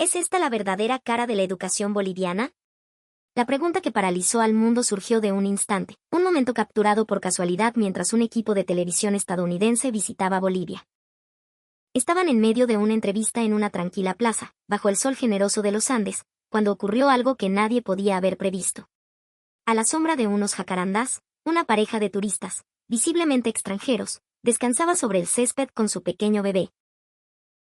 ¿Es esta la verdadera cara de la educación boliviana? La pregunta que paralizó al mundo surgió de un instante, un momento capturado por casualidad mientras un equipo de televisión estadounidense visitaba Bolivia. Estaban en medio de una entrevista en una tranquila plaza, bajo el sol generoso de los Andes, cuando ocurrió algo que nadie podía haber previsto. A la sombra de unos jacarandás, una pareja de turistas, visiblemente extranjeros, descansaba sobre el césped con su pequeño bebé.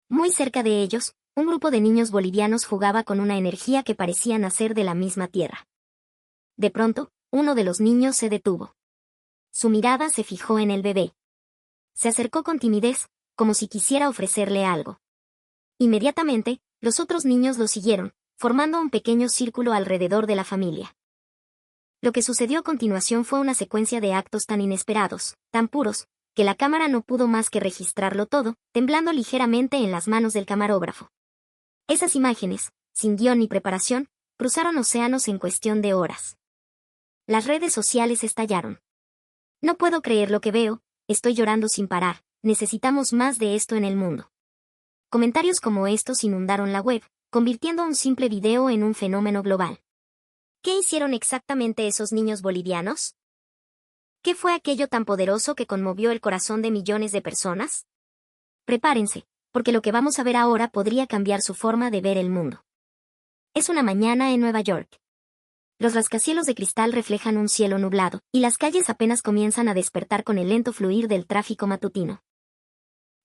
Muy cerca de ellos, un grupo de niños bolivianos jugaba con una energía que parecía nacer de la misma tierra. De pronto, uno de los niños se detuvo. Su mirada se fijó en el bebé. Se acercó con timidez, como si quisiera ofrecerle algo. Inmediatamente, los otros niños lo siguieron, formando un pequeño círculo alrededor de la familia. Lo que sucedió a continuación fue una secuencia de actos tan inesperados, tan puros, que la cámara no pudo más que registrarlo todo, temblando ligeramente en las manos del camarógrafo. Esas imágenes, sin guión ni preparación, cruzaron océanos en cuestión de horas. Las redes sociales estallaron. No puedo creer lo que veo, estoy llorando sin parar, necesitamos más de esto en el mundo. Comentarios como estos inundaron la web, convirtiendo un simple video en un fenómeno global. ¿Qué hicieron exactamente esos niños bolivianos? ¿Qué fue aquello tan poderoso que conmovió el corazón de millones de personas? Prepárense, porque lo que vamos a ver ahora podría cambiar su forma de ver el mundo. Es una mañana en Nueva York. Los rascacielos de cristal reflejan un cielo nublado, y las calles apenas comienzan a despertar con el lento fluir del tráfico matutino.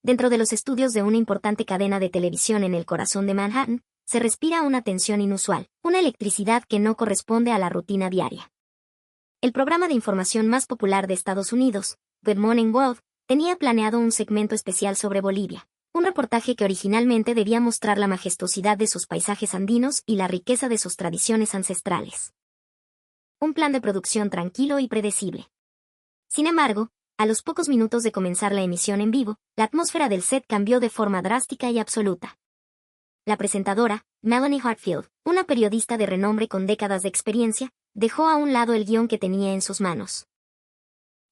Dentro de los estudios de una importante cadena de televisión en el corazón de Manhattan, se respira una tensión inusual, una electricidad que no corresponde a la rutina diaria. El programa de información más popular de Estados Unidos, Good Morning World, tenía planeado un segmento especial sobre Bolivia, un reportaje que originalmente debía mostrar la majestuosidad de sus paisajes andinos y la riqueza de sus tradiciones ancestrales. Un plan de producción tranquilo y predecible. Sin embargo, a los pocos minutos de comenzar la emisión en vivo, la atmósfera del set cambió de forma drástica y absoluta. La presentadora, Melanie Hartfield, una periodista de renombre con décadas de experiencia, dejó a un lado el guión que tenía en sus manos.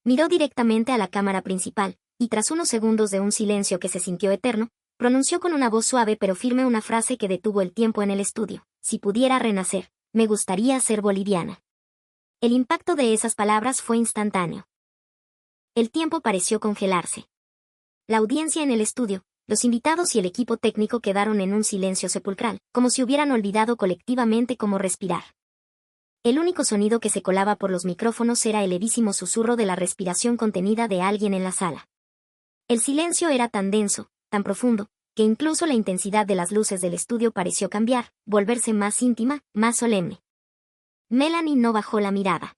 Miró directamente a la cámara principal, y tras unos segundos de un silencio que se sintió eterno, pronunció con una voz suave pero firme una frase que detuvo el tiempo en el estudio: si pudiera renacer, me gustaría ser boliviana. El impacto de esas palabras fue instantáneo. El tiempo pareció congelarse. La audiencia en el estudio, los invitados y el equipo técnico quedaron en un silencio sepulcral, como si hubieran olvidado colectivamente cómo respirar. El único sonido que se colaba por los micrófonos era el levísimo susurro de la respiración contenida de alguien en la sala. El silencio era tan denso, tan profundo, que incluso la intensidad de las luces del estudio pareció cambiar, volverse más íntima, más solemne. Melanie no bajó la mirada.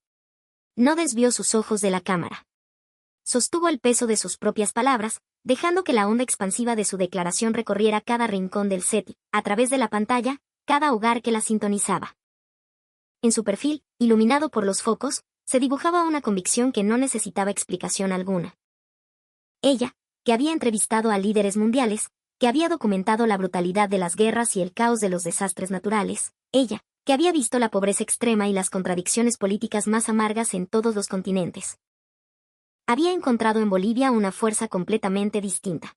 No desvió sus ojos de la cámara. Sostuvo el peso de sus propias palabras, dejando que la onda expansiva de su declaración recorriera cada rincón del set y, a través de la pantalla, cada hogar que la sintonizaba. En su perfil, iluminado por los focos, se dibujaba una convicción que no necesitaba explicación alguna. Ella, que había entrevistado a líderes mundiales, que había documentado la brutalidad de las guerras y el caos de los desastres naturales, ella, que había visto la pobreza extrema y las contradicciones políticas más amargas en todos los continentes. Había encontrado en Bolivia una fuerza completamente distinta.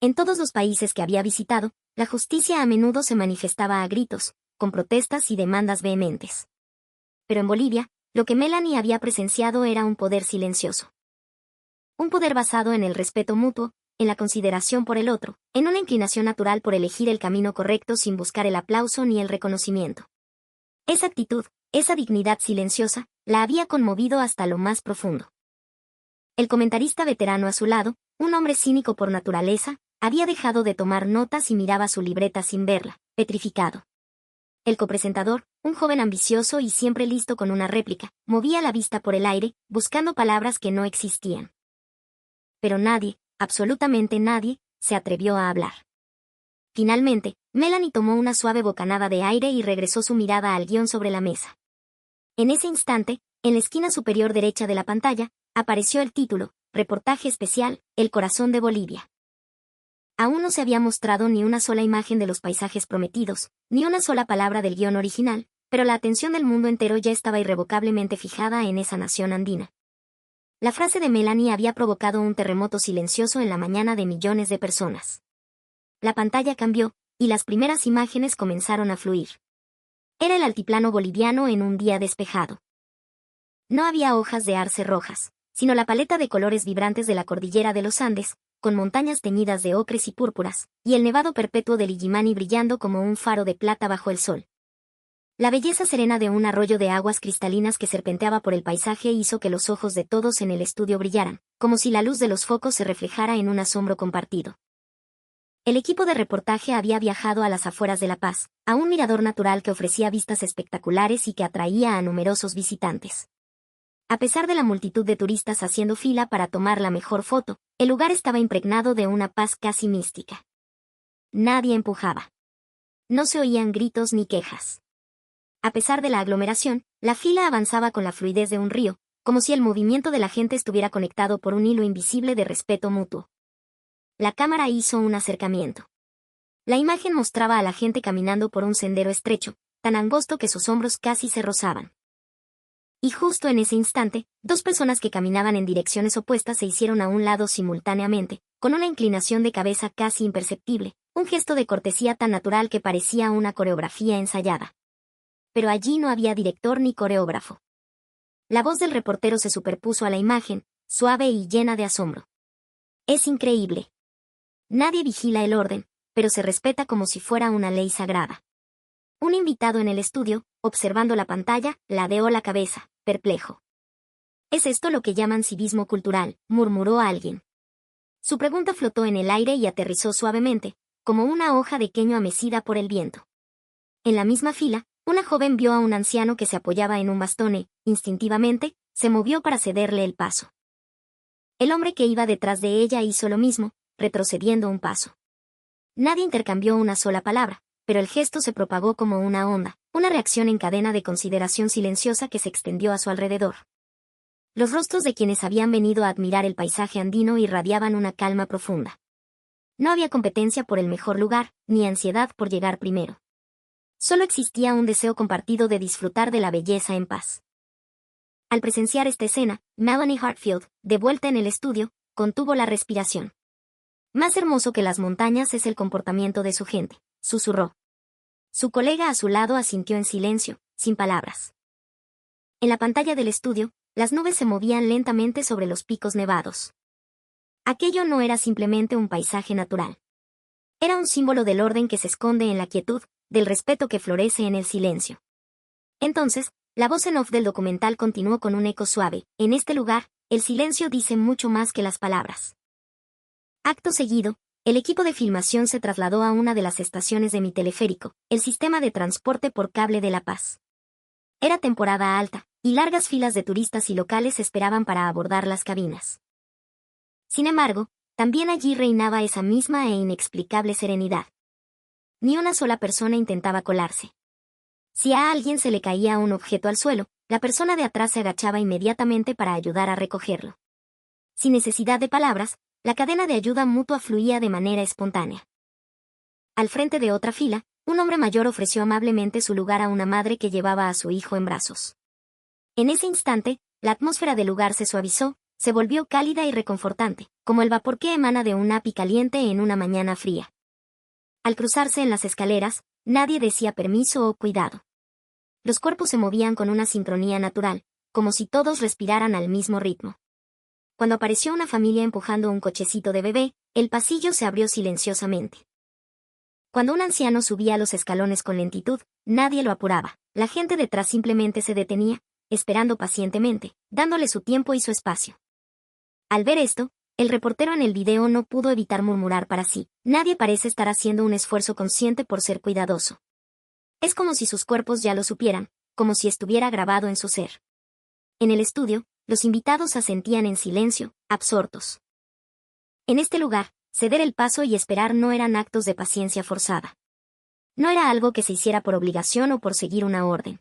En todos los países que había visitado, la justicia a menudo se manifestaba a gritos, con protestas y demandas vehementes. Pero en Bolivia, lo que Melanie había presenciado era un poder silencioso. Un poder basado en el respeto mutuo, en la consideración por el otro, en una inclinación natural por elegir el camino correcto sin buscar el aplauso ni el reconocimiento. Esa actitud, esa dignidad silenciosa, la había conmovido hasta lo más profundo. El comentarista veterano a su lado, un hombre cínico por naturaleza, había dejado de tomar notas y miraba su libreta sin verla, petrificado. El copresentador, un joven ambicioso y siempre listo con una réplica, movía la vista por el aire, buscando palabras que no existían. Pero nadie, absolutamente nadie, se atrevió a hablar. Finalmente, Melanie tomó una suave bocanada de aire y regresó su mirada al guión sobre la mesa. En ese instante, en la esquina superior derecha de la pantalla, apareció el título, Reportaje especial, El corazón de Bolivia. Aún no se había mostrado ni una sola imagen de los paisajes prometidos, ni una sola palabra del guión original, pero la atención del mundo entero ya estaba irrevocablemente fijada en esa nación andina. La frase de Melanie había provocado un terremoto silencioso en la mañana de millones de personas. La pantalla cambió, y las primeras imágenes comenzaron a fluir. Era el altiplano boliviano en un día despejado. No había hojas de arce rojas, sino la paleta de colores vibrantes de la cordillera de los Andes, con montañas teñidas de ocres y púrpuras, y el nevado perpetuo del Illimani brillando como un faro de plata bajo el sol. La belleza serena de un arroyo de aguas cristalinas que serpenteaba por el paisaje hizo que los ojos de todos en el estudio brillaran, como si la luz de los focos se reflejara en un asombro compartido. El equipo de reportaje había viajado a las afueras de La Paz, a un mirador natural que ofrecía vistas espectaculares y que atraía a numerosos visitantes. A pesar de la multitud de turistas haciendo fila para tomar la mejor foto, el lugar estaba impregnado de una paz casi mística. Nadie empujaba. No se oían gritos ni quejas. A pesar de la aglomeración, la fila avanzaba con la fluidez de un río, como si el movimiento de la gente estuviera conectado por un hilo invisible de respeto mutuo. La cámara hizo un acercamiento. La imagen mostraba a la gente caminando por un sendero estrecho, tan angosto que sus hombros casi se rozaban. Y justo en ese instante, dos personas que caminaban en direcciones opuestas se hicieron a un lado simultáneamente, con una inclinación de cabeza casi imperceptible, un gesto de cortesía tan natural que parecía una coreografía ensayada. Pero allí no había director ni coreógrafo. La voz del reportero se superpuso a la imagen, suave y llena de asombro. Es increíble. Nadie vigila el orden, pero se respeta como si fuera una ley sagrada. Un invitado en el estudio, observando la pantalla, ladeó la cabeza, perplejo. ¿Es esto lo que llaman civismo cultural?, murmuró alguien. Su pregunta flotó en el aire y aterrizó suavemente, como una hoja de queño amecida por el viento. En la misma fila, una joven vio a un anciano que se apoyaba en un bastón e, instintivamente, se movió para cederle el paso. El hombre que iba detrás de ella hizo lo mismo, retrocediendo un paso. Nadie intercambió una sola palabra, pero el gesto se propagó como una onda, una reacción en cadena de consideración silenciosa que se extendió a su alrededor. Los rostros de quienes habían venido a admirar el paisaje andino irradiaban una calma profunda. No había competencia por el mejor lugar, ni ansiedad por llegar primero. Solo existía un deseo compartido de disfrutar de la belleza en paz. Al presenciar esta escena, Melanie Hartfield, de vuelta en el estudio, contuvo la respiración. Más hermoso que las montañas es el comportamiento de su gente, susurró. Su colega a su lado asintió en silencio, sin palabras. En la pantalla del estudio, las nubes se movían lentamente sobre los picos nevados. Aquello no era simplemente un paisaje natural. Era un símbolo del orden que se esconde en la quietud, del respeto que florece en el silencio. Entonces, la voz en off del documental continuó con un eco suave. En este lugar, el silencio dice mucho más que las palabras. Acto seguido, el equipo de filmación se trasladó a una de las estaciones de Mi Teleférico, el sistema de transporte por cable de La Paz. Era temporada alta, y largas filas de turistas y locales esperaban para abordar las cabinas. Sin embargo, también allí reinaba esa misma e inexplicable serenidad. Ni una sola persona intentaba colarse. Si a alguien se le caía un objeto al suelo, la persona de atrás se agachaba inmediatamente para ayudar a recogerlo. Sin necesidad de palabras, la cadena de ayuda mutua fluía de manera espontánea. Al frente de otra fila, un hombre mayor ofreció amablemente su lugar a una madre que llevaba a su hijo en brazos. En ese instante, la atmósfera del lugar se suavizó, se volvió cálida y reconfortante, como el vapor que emana de un api caliente en una mañana fría. Al cruzarse en las escaleras, nadie decía permiso o cuidado. Los cuerpos se movían con una sincronía natural, como si todos respiraran al mismo ritmo. Cuando apareció una familia empujando un cochecito de bebé, el pasillo se abrió silenciosamente. Cuando un anciano subía los escalones con lentitud, nadie lo apuraba. La gente detrás simplemente se detenía, esperando pacientemente, dándole su tiempo y su espacio. Al ver esto, el reportero en el video no pudo evitar murmurar para sí: nadie parece estar haciendo un esfuerzo consciente por ser cuidadoso. Es como si sus cuerpos ya lo supieran, como si estuviera grabado en su ser. En el estudio, los invitados asentían en silencio, absortos. En este lugar, ceder el paso y esperar no eran actos de paciencia forzada. No era algo que se hiciera por obligación o por seguir una orden.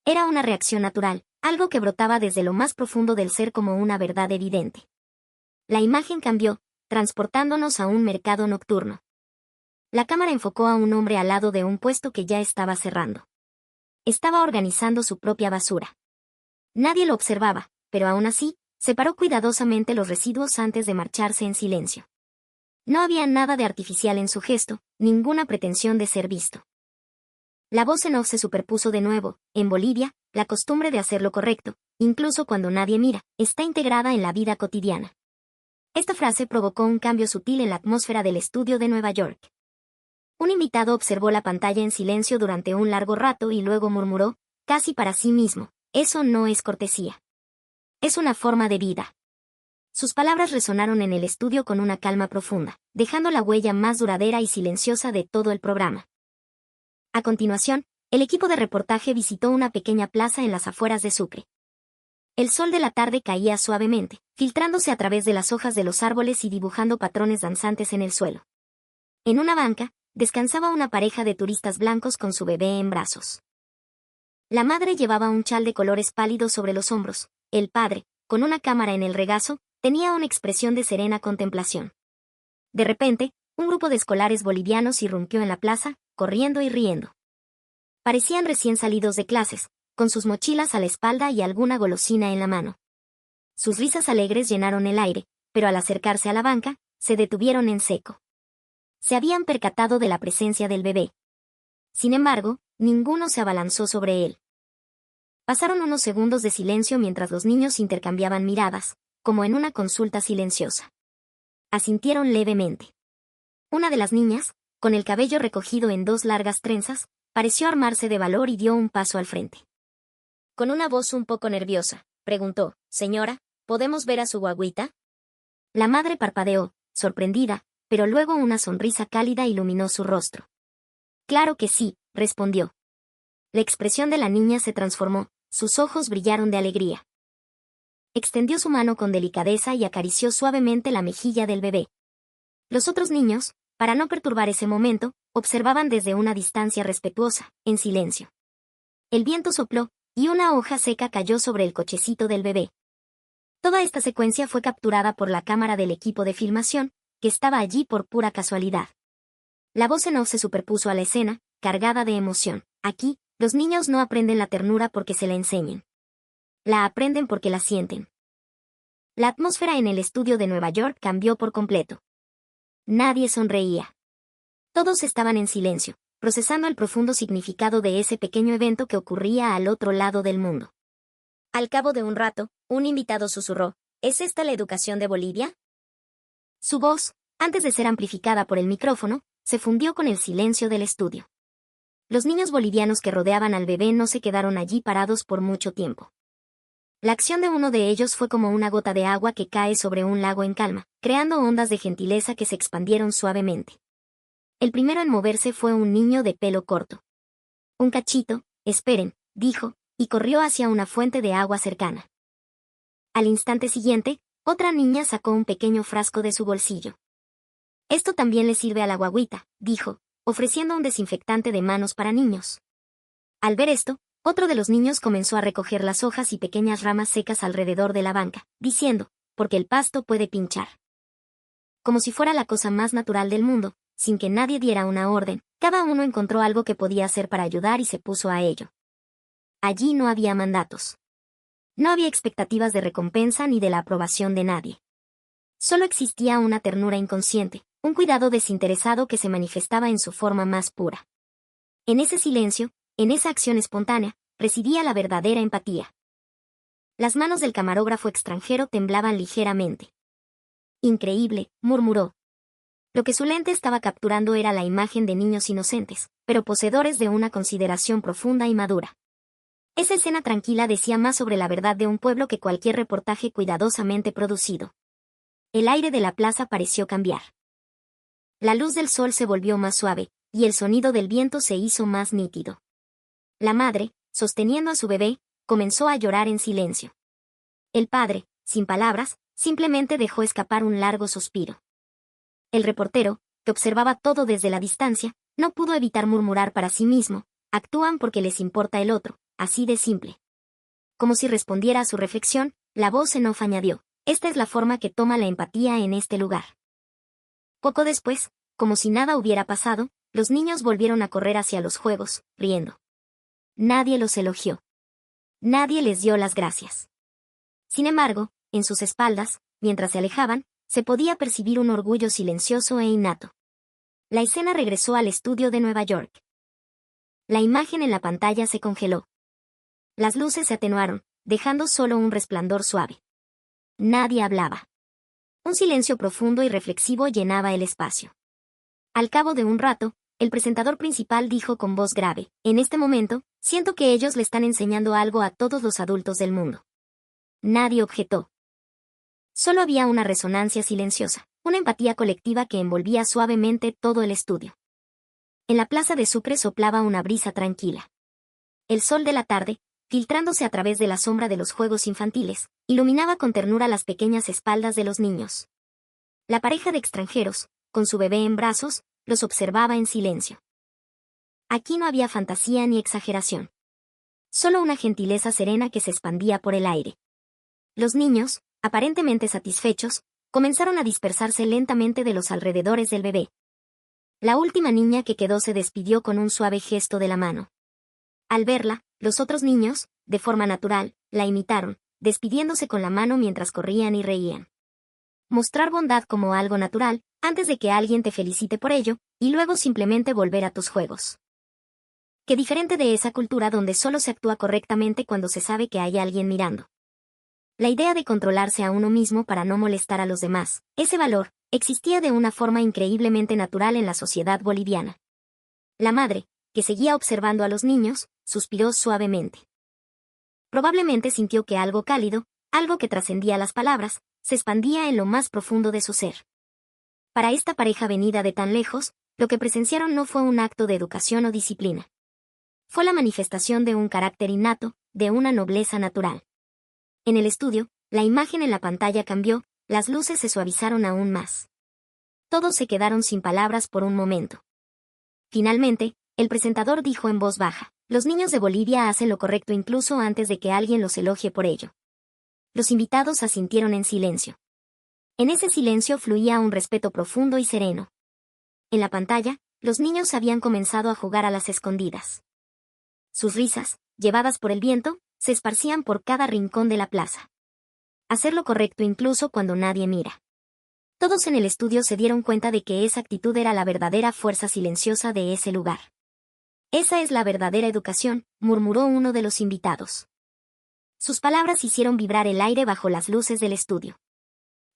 Era una reacción natural, algo que brotaba desde lo más profundo del ser como una verdad evidente. La imagen cambió, transportándonos a un mercado nocturno. La cámara enfocó a un hombre al lado de un puesto que ya estaba cerrando. Estaba organizando su propia basura. Nadie lo observaba, pero aún así, separó cuidadosamente los residuos antes de marcharse en silencio. No había nada de artificial en su gesto, ninguna pretensión de ser visto. La voz en off se superpuso de nuevo. En Bolivia, la costumbre de hacer lo correcto, incluso cuando nadie mira, está integrada en la vida cotidiana. Esta frase provocó un cambio sutil en la atmósfera del estudio de Nueva York. Un invitado observó la pantalla en silencio durante un largo rato y luego murmuró, casi para sí mismo, eso no es cortesía. Es una forma de vida. Sus palabras resonaron en el estudio con una calma profunda, dejando la huella más duradera y silenciosa de todo el programa. A continuación, el equipo de reportaje visitó una pequeña plaza en las afueras de Sucre. El sol de la tarde caía suavemente, filtrándose a través de las hojas de los árboles y dibujando patrones danzantes en el suelo. En una banca, descansaba una pareja de turistas blancos con su bebé en brazos. La madre llevaba un chal de colores pálidos sobre los hombros. El padre, con una cámara en el regazo, tenía una expresión de serena contemplación. De repente, un grupo de escolares bolivianos irrumpió en la plaza, corriendo y riendo. Parecían recién salidos de clases, con sus mochilas a la espalda y alguna golosina en la mano. Sus risas alegres llenaron el aire, pero al acercarse a la banca, se detuvieron en seco. Se habían percatado de la presencia del bebé. Sin embargo, ninguno se abalanzó sobre él. Pasaron unos segundos de silencio mientras los niños intercambiaban miradas, como en una consulta silenciosa. Asintieron levemente. Una de las niñas, con el cabello recogido en dos largas trenzas, pareció armarse de valor y dio un paso al frente. Con una voz un poco nerviosa, preguntó, «Señora, ¿podemos ver a su guagüita?» La madre parpadeó, sorprendida, pero luego una sonrisa cálida iluminó su rostro. «Claro que sí», respondió. La expresión de la niña se transformó, sus ojos brillaron de alegría. Extendió su mano con delicadeza y acarició suavemente la mejilla del bebé. Los otros niños, para no perturbar ese momento, observaban desde una distancia respetuosa, en silencio. El viento sopló, y una hoja seca cayó sobre el cochecito del bebé. Toda esta secuencia fue capturada por la cámara del equipo de filmación, que estaba allí por pura casualidad. La voz en off se superpuso a la escena, cargada de emoción. Aquí, los niños no aprenden la ternura porque se la enseñen. La aprenden porque la sienten. La atmósfera en el estudio de Nueva York cambió por completo. Nadie sonreía. Todos estaban en silencio, procesando el profundo significado de ese pequeño evento que ocurría al otro lado del mundo. Al cabo de un rato, un invitado susurró, ¿es esta la educación de Bolivia? Su voz, antes de ser amplificada por el micrófono, se fundió con el silencio del estudio. Los niños bolivianos que rodeaban al bebé no se quedaron allí parados por mucho tiempo. La acción de uno de ellos fue como una gota de agua que cae sobre un lago en calma, creando ondas de gentileza que se expandieron suavemente. El primero en moverse fue un niño de pelo corto. Un cachito, esperen, dijo, y corrió hacia una fuente de agua cercana. Al instante siguiente, otra niña sacó un pequeño frasco de su bolsillo. Esto también le sirve a la guagüita, dijo, ofreciendo un desinfectante de manos para niños. Al ver esto, otro de los niños comenzó a recoger las hojas y pequeñas ramas secas alrededor de la banca, diciendo, porque el pasto puede pinchar. Como si fuera la cosa más natural del mundo, sin que nadie diera una orden, cada uno encontró algo que podía hacer para ayudar y se puso a ello. Allí no había mandatos. No había expectativas de recompensa ni de la aprobación de nadie. Solo existía una ternura inconsciente, un cuidado desinteresado que se manifestaba en su forma más pura. En ese silencio, en esa acción espontánea, residía la verdadera empatía. Las manos del camarógrafo extranjero temblaban ligeramente. Increíble, murmuró. Lo que su lente estaba capturando era la imagen de niños inocentes, pero poseedores de una consideración profunda y madura. Esa escena tranquila decía más sobre la verdad de un pueblo que cualquier reportaje cuidadosamente producido. El aire de la plaza pareció cambiar. La luz del sol se volvió más suave, y el sonido del viento se hizo más nítido. La madre, sosteniendo a su bebé, comenzó a llorar en silencio. El padre, sin palabras, simplemente dejó escapar un largo suspiro. El reportero, que observaba todo desde la distancia, no pudo evitar murmurar para sí mismo, actúan porque les importa el otro, así de simple. Como si respondiera a su reflexión, la voz en off añadió, esta es la forma que toma la empatía en este lugar. Poco después, como si nada hubiera pasado, los niños volvieron a correr hacia los juegos, riendo. Nadie los elogió. Nadie les dio las gracias. Sin embargo, en sus espaldas, mientras se alejaban, Se podía percibir un orgullo silencioso e innato. La escena regresó al estudio de Nueva York. La imagen en la pantalla se congeló. Las luces se atenuaron, dejando solo un resplandor suave. Nadie hablaba. Un silencio profundo y reflexivo llenaba el espacio. Al cabo de un rato, el presentador principal dijo con voz grave: «En este momento, siento que ellos le están enseñando algo a todos los adultos del mundo». Nadie objetó. Solo había una resonancia silenciosa, una empatía colectiva que envolvía suavemente todo el estudio. En la plaza de Sucre soplaba una brisa tranquila. El sol de la tarde, filtrándose a través de la sombra de los juegos infantiles, iluminaba con ternura las pequeñas espaldas de los niños. La pareja de extranjeros, con su bebé en brazos, los observaba en silencio. Aquí no había fantasía ni exageración. Solo una gentileza serena que se expandía por el aire. Los niños, aparentemente satisfechos, comenzaron a dispersarse lentamente de los alrededores del bebé. La última niña que quedó se despidió con un suave gesto de la mano. Al verla, los otros niños, de forma natural, la imitaron, despidiéndose con la mano mientras corrían y reían. Mostrar bondad como algo natural, antes de que alguien te felicite por ello, y luego simplemente volver a tus juegos. Qué diferente de esa cultura donde solo se actúa correctamente cuando se sabe que hay alguien mirando. La idea de controlarse a uno mismo para no molestar a los demás, ese valor, existía de una forma increíblemente natural en la sociedad boliviana. La madre, que seguía observando a los niños, suspiró suavemente. Probablemente sintió que algo cálido, algo que trascendía las palabras, se expandía en lo más profundo de su ser. Para esta pareja venida de tan lejos, lo que presenciaron no fue un acto de educación o disciplina. Fue la manifestación de un carácter innato, de una nobleza natural. En el estudio, la imagen en la pantalla cambió, las luces se suavizaron aún más. Todos se quedaron sin palabras por un momento. Finalmente, el presentador dijo en voz baja: «Los niños de Bolivia hacen lo correcto incluso antes de que alguien los elogie por ello». Los invitados asintieron en silencio. En ese silencio fluía un respeto profundo y sereno. En la pantalla, los niños habían comenzado a jugar a las escondidas. Sus risas, llevadas por el viento, se esparcían por cada rincón de la plaza. Hacer lo correcto incluso cuando nadie mira. Todos en el estudio se dieron cuenta de que esa actitud era la verdadera fuerza silenciosa de ese lugar. «Esa es la verdadera educación», murmuró uno de los invitados. Sus palabras hicieron vibrar el aire bajo las luces del estudio.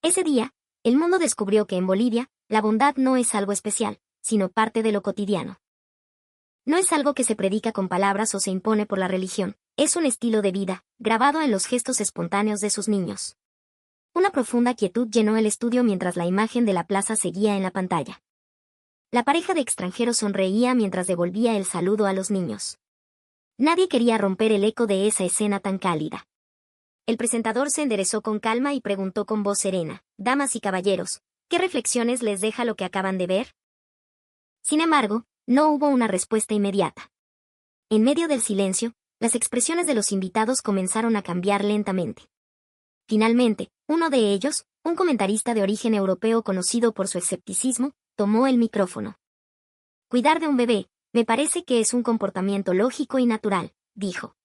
Ese día, el mundo descubrió que en Bolivia, la bondad no es algo especial, sino parte de lo cotidiano. No es algo que se predica con palabras o se impone por la religión, es un estilo de vida, grabado en los gestos espontáneos de sus niños. Una profunda quietud llenó el estudio mientras la imagen de la plaza seguía en la pantalla. La pareja de extranjeros sonreía mientras devolvía el saludo a los niños. Nadie quería romper el eco de esa escena tan cálida. El presentador se enderezó con calma y preguntó con voz serena: «Damas y caballeros, ¿qué reflexiones les deja lo que acaban de ver?». Sin embargo, no hubo una respuesta inmediata. En medio del silencio, las expresiones de los invitados comenzaron a cambiar lentamente. Finalmente, uno de ellos, un comentarista de origen europeo conocido por su escepticismo, tomó el micrófono. «Cuidar de un bebé, me parece que es un comportamiento lógico y natural», dijo.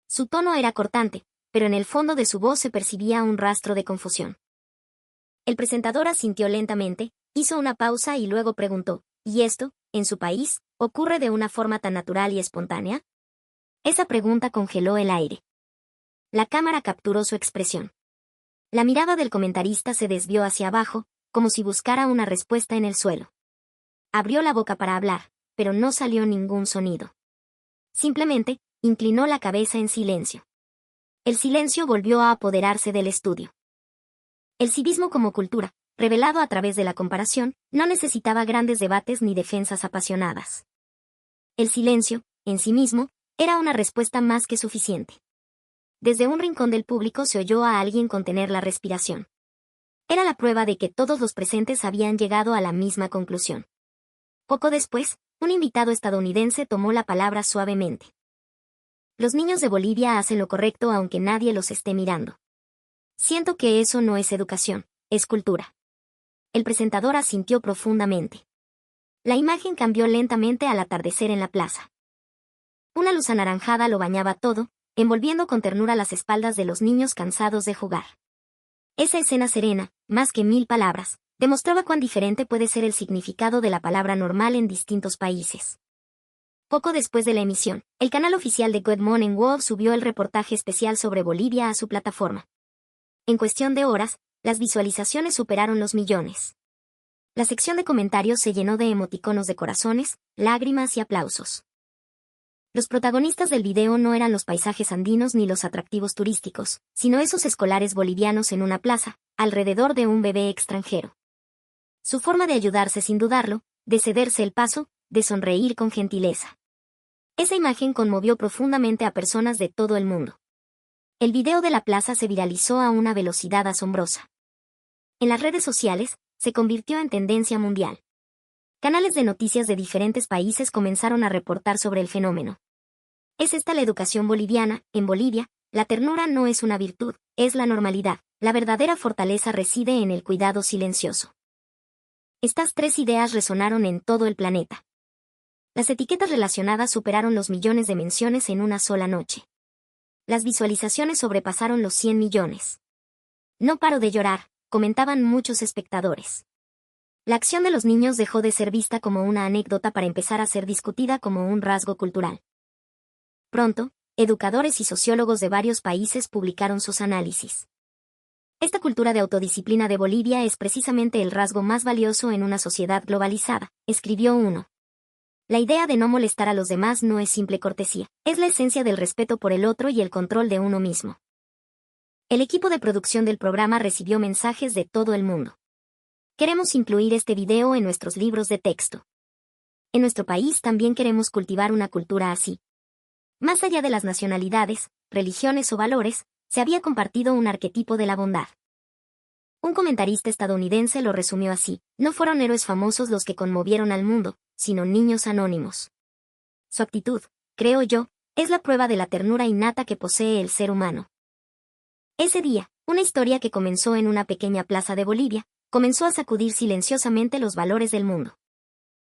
Su tono era cortante, pero en el fondo de su voz se percibía un rastro de confusión. El presentador asintió lentamente, hizo una pausa y luego preguntó: «¿Y esto, en su país, ocurre de una forma tan natural y espontánea?». Esa pregunta congeló el aire. La cámara capturó su expresión. La mirada del comentarista se desvió hacia abajo, como si buscara una respuesta en el suelo. Abrió la boca para hablar, pero no salió ningún sonido. Simplemente, inclinó la cabeza en silencio. El silencio volvió a apoderarse del estudio. El civismo como cultura, revelado a través de la comparación, no necesitaba grandes debates ni defensas apasionadas. El silencio, en sí mismo, era una respuesta más que suficiente. Desde un rincón del público se oyó a alguien contener la respiración. Era la prueba de que todos los presentes habían llegado a la misma conclusión. Poco después, un invitado estadounidense tomó la palabra suavemente. «Los niños de Bolivia hacen lo correcto aunque nadie los esté mirando. Siento que eso no es educación, es cultura». El presentador asintió profundamente. La imagen cambió lentamente al atardecer en la plaza. Una luz anaranjada lo bañaba todo, envolviendo con ternura las espaldas de los niños cansados de jugar. Esa escena serena, más que 1000 palabras, demostraba cuán diferente puede ser el significado de la palabra normal en distintos países. Poco después de la emisión, el canal oficial de Good Morning World subió el reportaje especial sobre Bolivia a su plataforma. En cuestión de horas, las visualizaciones superaron los millones. La sección de comentarios se llenó de emoticonos de corazones, lágrimas y aplausos. Los protagonistas del video no eran los paisajes andinos ni los atractivos turísticos, sino esos escolares bolivianos en una plaza, alrededor de un bebé extranjero. Su forma de ayudarse sin dudarlo, de cederse el paso, de sonreír con gentileza. Esa imagen conmovió profundamente a personas de todo el mundo. El video de la plaza se viralizó a una velocidad asombrosa. En las redes sociales, se convirtió en tendencia mundial. Canales de noticias de diferentes países comenzaron a reportar sobre el fenómeno. ¿Es esta la educación boliviana? En Bolivia, la ternura no es una virtud, es la normalidad. La verdadera fortaleza reside en el cuidado silencioso. Estas 3 ideas resonaron en todo el planeta. Las etiquetas relacionadas superaron los millones de menciones en una sola noche. Las visualizaciones sobrepasaron los 100 millones. No paro de llorar, comentaban muchos espectadores. La acción de los niños dejó de ser vista como una anécdota para empezar a ser discutida como un rasgo cultural. Pronto, educadores y sociólogos de varios países publicaron sus análisis. Esta cultura de autodisciplina de Bolivia es precisamente el rasgo más valioso en una sociedad globalizada, escribió uno. La idea de no molestar a los demás no es simple cortesía, es la esencia del respeto por el otro y el control de uno mismo. El equipo de producción del programa recibió mensajes de todo el mundo. Queremos incluir este video en nuestros libros de texto. En nuestro país también queremos cultivar una cultura así. Más allá de las nacionalidades, religiones o valores, se había compartido un arquetipo de la bondad. Un comentarista estadounidense lo resumió así: no fueron héroes famosos los que conmovieron al mundo, sino niños anónimos. Su actitud, creo yo, es la prueba de la ternura innata que posee el ser humano. Ese día, una historia que comenzó en una pequeña plaza de Bolivia, comenzó a sacudir silenciosamente los valores del mundo.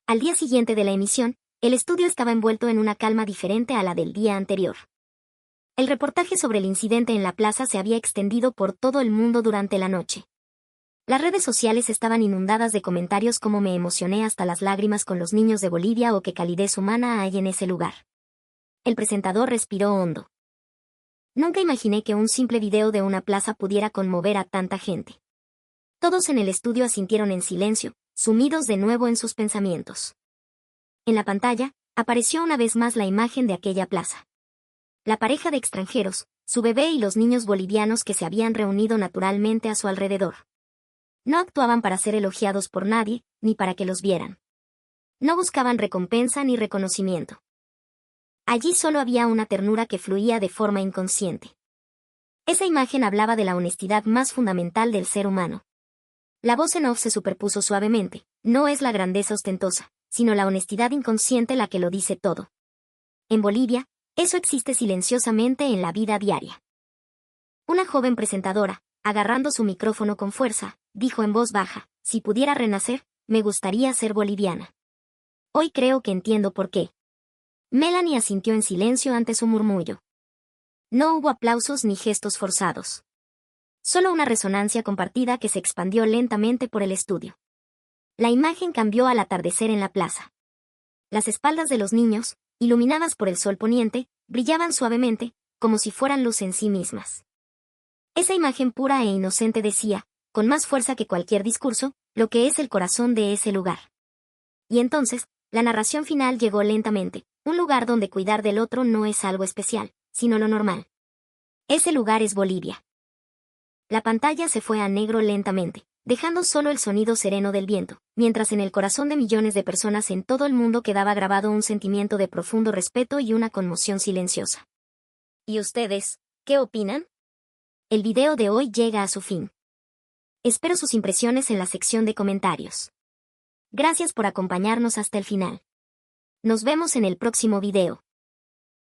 Al día siguiente de la emisión, el estudio estaba envuelto en una calma diferente a la del día anterior. El reportaje sobre el incidente en la plaza se había extendido por todo el mundo durante la noche. Las redes sociales estaban inundadas de comentarios como "me emocioné hasta las lágrimas con los niños de Bolivia" o "qué calidez humana hay en ese lugar". El presentador respiró hondo. Nunca imaginé que un simple video de una plaza pudiera conmover a tanta gente. Todos en el estudio asintieron en silencio, sumidos de nuevo en sus pensamientos. En la pantalla, apareció una vez más la imagen de aquella plaza. La pareja de extranjeros, su bebé y los niños bolivianos que se habían reunido naturalmente a su alrededor. No actuaban para ser elogiados por nadie, ni para que los vieran. No buscaban recompensa ni reconocimiento. Allí solo había una ternura que fluía de forma inconsciente. Esa imagen hablaba de la honestidad más fundamental del ser humano. La voz en off se superpuso suavemente: no es la grandeza ostentosa, sino la honestidad inconsciente la que lo dice todo. En Bolivia, eso existe silenciosamente en la vida diaria. Una joven presentadora, agarrando su micrófono con fuerza, dijo en voz baja: si pudiera renacer, me gustaría ser boliviana. Hoy creo que entiendo por qué. Melanie asintió en silencio ante su murmullo. No hubo aplausos ni gestos forzados. Solo una resonancia compartida que se expandió lentamente por el estudio. La imagen cambió al atardecer en la plaza. Las espaldas de los niños, iluminadas por el sol poniente, brillaban suavemente, como si fueran luz en sí mismas. Esa imagen pura e inocente decía, con más fuerza que cualquier discurso, lo que es el corazón de ese lugar. Y entonces, la narración final llegó lentamente: un lugar donde cuidar del otro no es algo especial, sino lo normal. Ese lugar es Bolivia. La pantalla se fue a negro lentamente, dejando solo el sonido sereno del viento, mientras en el corazón de millones de personas en todo el mundo quedaba grabado un sentimiento de profundo respeto y una conmoción silenciosa. ¿Y ustedes, qué opinan? El video de hoy llega a su fin. Espero sus impresiones en la sección de comentarios. Gracias por acompañarnos hasta el final. Nos vemos en el próximo video.